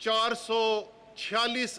446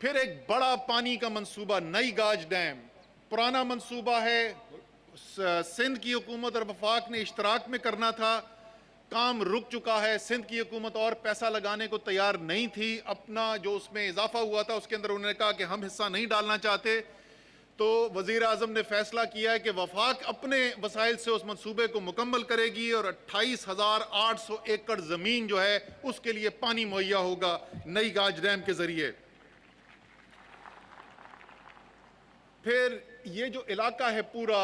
پھر ایک بڑا پانی کا منصوبہ نئی گاج ڈیم، پرانا منصوبہ ہے، سندھ کی حکومت اور وفاق نے اشتراک میں کرنا تھا، کام رک چکا ہے۔ سندھ کی حکومت اور پیسہ لگانے کو تیار نہیں تھی، اپنا جو اس میں اضافہ ہوا تھا اس کے اندر انہوں نے کہا کہ ہم حصہ نہیں ڈالنا چاہتے، تو وزیر اعظم نے فیصلہ کیا ہے کہ وفاق اپنے وسائل سے اس منصوبے کو مکمل کرے گی اور 28,800 ایکڑ زمین جو ہے اس کے لیے پانی مہیا ہوگا نئی گاج ڈیم کے ذریعے۔ پھر یہ جو علاقہ ہے پورا،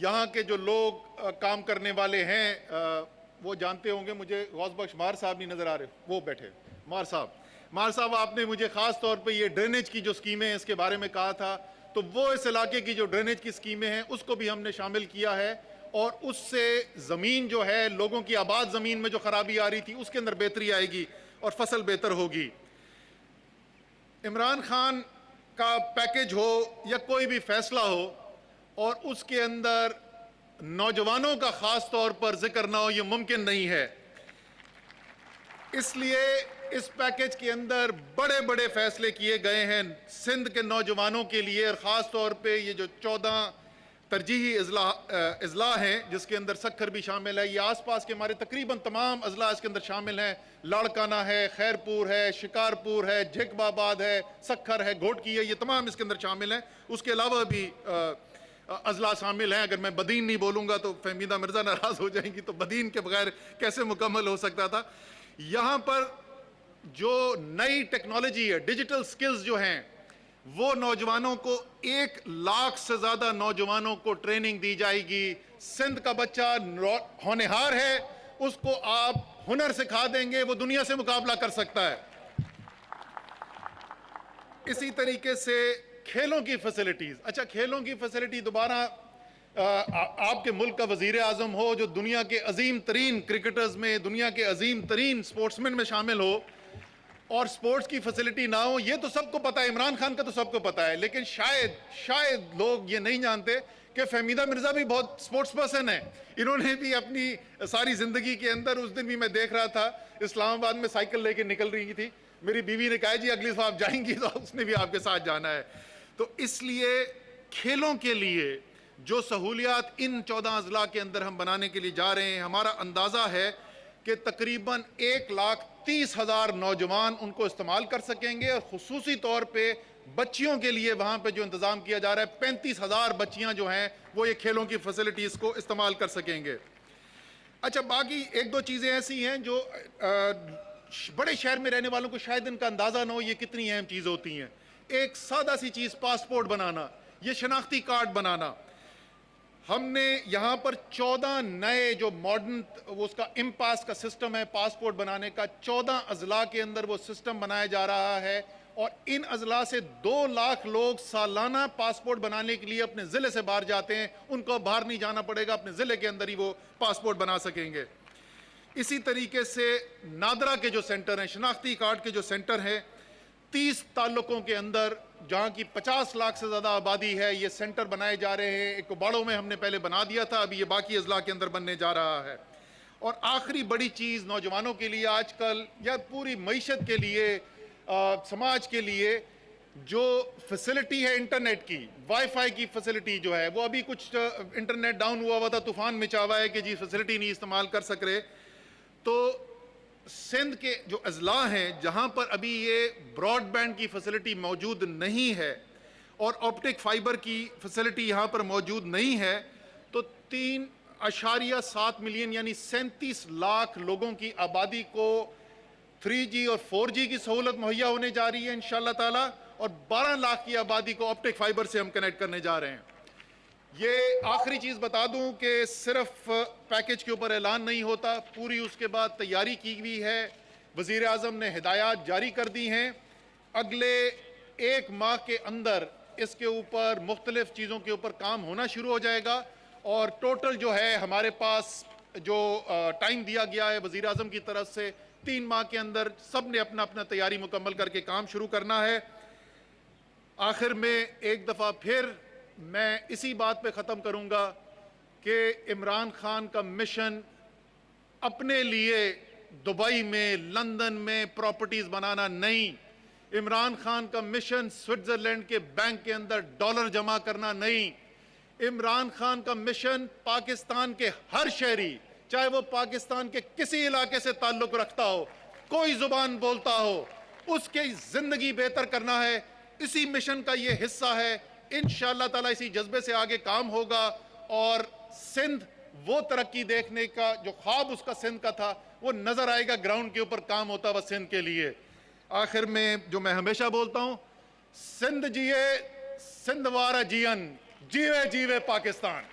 یہاں کے جو لوگ کام کرنے والے ہیں وہ جانتے ہوں گے، مجھے غوث بخش مار صاحب نہیں نظر آ رہے، وہ بیٹھے، مار صاحب آپ نے مجھے خاص طور پہ یہ ڈرینیج کی جو سکیمیں ہیں اس کے بارے میں کہا تھا، تو وہ اس علاقے کی جو ڈرینیج کی سکیمیں ہیں اس کو بھی ہم نے شامل کیا ہے، اور اس سے زمین جو ہے لوگوں کی آباد زمین میں جو خرابی آ رہی تھی اس کے اندر بہتری آئے گی اور فصل بہتر ہوگی۔ عمران خان کا پیکج ہو یا کوئی بھی فیصلہ ہو اور اس کے اندر نوجوانوں کا خاص طور پر ذکر نہ ہو، یہ ممکن نہیں ہے۔ اس لیے اس پیکج کے اندر بڑے بڑے فیصلے کیے گئے ہیں سندھ کے نوجوانوں کے لیے، اور خاص طور پہ یہ جو 14 ترجیحی اضلاع ہیں جس کے اندر سکھر بھی شامل ہے، یہ آس پاس کے ہمارے تقریباً تمام اضلاع اس کے اندر شامل ہیں، لاڑکانہ ہے، خیرپور ہے، شکارپور ہے، جھک آباد ہے، سکھر ہے، گھوٹکی ہے، یہ تمام اس کے اندر شامل ہیں۔ اس کے علاوہ بھی اضلاع شامل ہیں، اگر میں بدین نہیں بولوں گا تو فہمیدہ مرزا ناراض ہو جائیں گی، تو بدین کے بغیر کیسے مکمل ہو سکتا تھا۔ یہاں پر جو نئی ٹیکنالوجی ہے، ڈیجیٹل سکلز جو ہیں، وہ نوجوانوں کو 1,00,000 سے زیادہ نوجوانوں کو ٹریننگ دی جائے گی۔ سندھ کا بچہ ہونہار ہے، اس کو آپ ہنر سکھا دیں گے، وہ دنیا سے مقابلہ کر سکتا ہے۔ اسی طریقے سے کھیلوں کی فیسلٹیز، اچھا کھیلوں کی فیسلٹی دوبارہ آپ کے ملک کا وزیر اعظم ہو جو دنیا کے عظیم ترین کرکٹرز میں، دنیا کے عظیم ترین سپورٹسمین میں شامل ہو، اور سپورٹس کی فیسلٹی نہ ہو، یہ تو سب کو پتا ہے، عمران خان کا تو سب کو پتا ہے، لیکن شاید لوگ یہ نہیں جانتے کہ فہمیدہ مرزا بھی بہت سپورٹس پرسن ہے۔ انہوں نے بھی اپنی ساری زندگی کے اندر، اس دن بھی میں دیکھ رہا تھا اسلام آباد میں سائیکل لے کے نکل رہی تھی، میری بیوی نے کہا جی اگلی دفعہ آپ جائیں گی تو اس نے بھی آپ کے ساتھ جانا ہے۔ تو اس لیے کھیلوں کے لیے جو سہولیات ان 14 اضلاع کے اندر ہم بنانے کے لیے جا رہے ہیں، ہمارا اندازہ ہے کہ تقریباً 1,30,000 نوجوان ان کو استعمال کر سکیں گے، اور خصوصی طور پہ بچیوں کے لیے وہاں پہ جو انتظام کیا جا رہا ہے، 35,000 بچیاں جو ہیں وہ یہ کھیلوں کی فیسلٹیز کو استعمال کر سکیں گے۔ اچھا باقی ایک دو چیزیں ایسی ہیں جو بڑے شہر میں رہنے والوں کو شاید ان کا اندازہ نہ ہو یہ کتنی اہم چیز ہوتی ہیں۔ ایک سادہ سی چیز پاسپورٹ بنانا، یہ شناختی کارڈ بنانا، ہم نے یہاں پر 14 نئے جو ماڈرن اس کا امپاس کا سسٹم ہے پاسپورٹ بنانے کا، 14 اضلاع کے اندر وہ سسٹم بنایا جا رہا ہے، اور ان اضلاع سے 2 لاکھ لوگ سالانہ پاسپورٹ بنانے کے لیے اپنے ضلع سے باہر جاتے ہیں، ان کو باہر نہیں جانا پڑے گا، اپنے ضلع کے اندر ہی وہ پاسپورٹ بنا سکیں گے۔ اسی طریقے سے نادرا کے جو سینٹر ہیں، شناختی کارڈ کے جو سینٹر ہیں، 30 تعلقوں کے اندر جہاں کی 50 لاکھ سے زیادہ آبادی ہے، یہ سینٹر بنائے جا رہے ہیں۔ ایک باڑوں میں ہم نے پہلے بنا دیا تھا، ابھی یہ باقی اضلاع کے اندر بننے جا رہا ہے۔ اور آخری بڑی چیز نوجوانوں کے لیے آج کل یا پوری معیشت کے لیے، سماج کے لیے جو فیسلٹی ہے انٹرنیٹ کی، وائی فائی کی فیسلٹی جو ہے، وہ ابھی کچھ انٹرنیٹ ڈاؤن ہوا تھا، طوفان مچا ہوا ہے کہ جی فیسلٹی نہیں استعمال کر سک رہے، تو سندھ کے جو اضلاع ہیں جہاں پر ابھی یہ براڈ بینڈ کی فیسلٹی موجود نہیں ہے اور آپٹک فائبر کی فیسلٹی یہاں پر موجود نہیں ہے، تو 3.7 ملین یعنی 37 لاکھ لوگوں کی آبادی کو 3G اور 4G کی سہولت مہیا ہونے جا رہی ہے انشاءاللہ تعالی، اور 12 لاکھ کی آبادی کو آپٹک فائبر سے ہم کنیکٹ کرنے جا رہے ہیں۔ یہ آخری چیز بتا دوں کہ صرف پیکج کے اوپر اعلان نہیں ہوتا، پوری اس کے بعد تیاری کی ہوئی ہے، وزیر اعظم نے ہدایات جاری کر دی ہیں، اگلے 1 ماہ کے اندر اس کے اوپر مختلف چیزوں کے اوپر کام ہونا شروع ہو جائے گا، اور ٹوٹل جو ہے ہمارے پاس جو ٹائم دیا گیا ہے وزیر اعظم کی طرف سے 3 ماہ کے اندر سب نے اپنا تیاری مکمل کر کے کام شروع کرنا ہے۔ آخر میں ایک دفعہ پھر میں اسی بات پہ ختم کروں گا کہ عمران خان کا مشن اپنے لیے دبئی میں، لندن میں پراپرٹیز بنانا نہیں، عمران خان کا مشن سوئٹزرلینڈ کے بینک کے اندر ڈالر جمع کرنا نہیں. عمران خان کا مشن پاکستان کے ہر شہری, چاہے وہ پاکستان کے کسی علاقے سے تعلق رکھتا ہو, کوئی زبان بولتا ہو, اس کی زندگی بہتر کرنا ہے. اسی مشن کا یہ حصہ ہے. انشاءاللہ تعالیٰ اسی جذبے سے آگے کام ہوگا اور سندھ وہ ترقی دیکھنے کا جو خواب اس کا سندھ کا تھا وہ نظر آئے گا, گراؤنڈ کے اوپر کام ہوتا ہوا سندھ کے لیے. آخر میں جو میں ہمیشہ بولتا ہوں, سندھ جیے, سندھ وارا جیئن, جیوے جیوے پاکستان.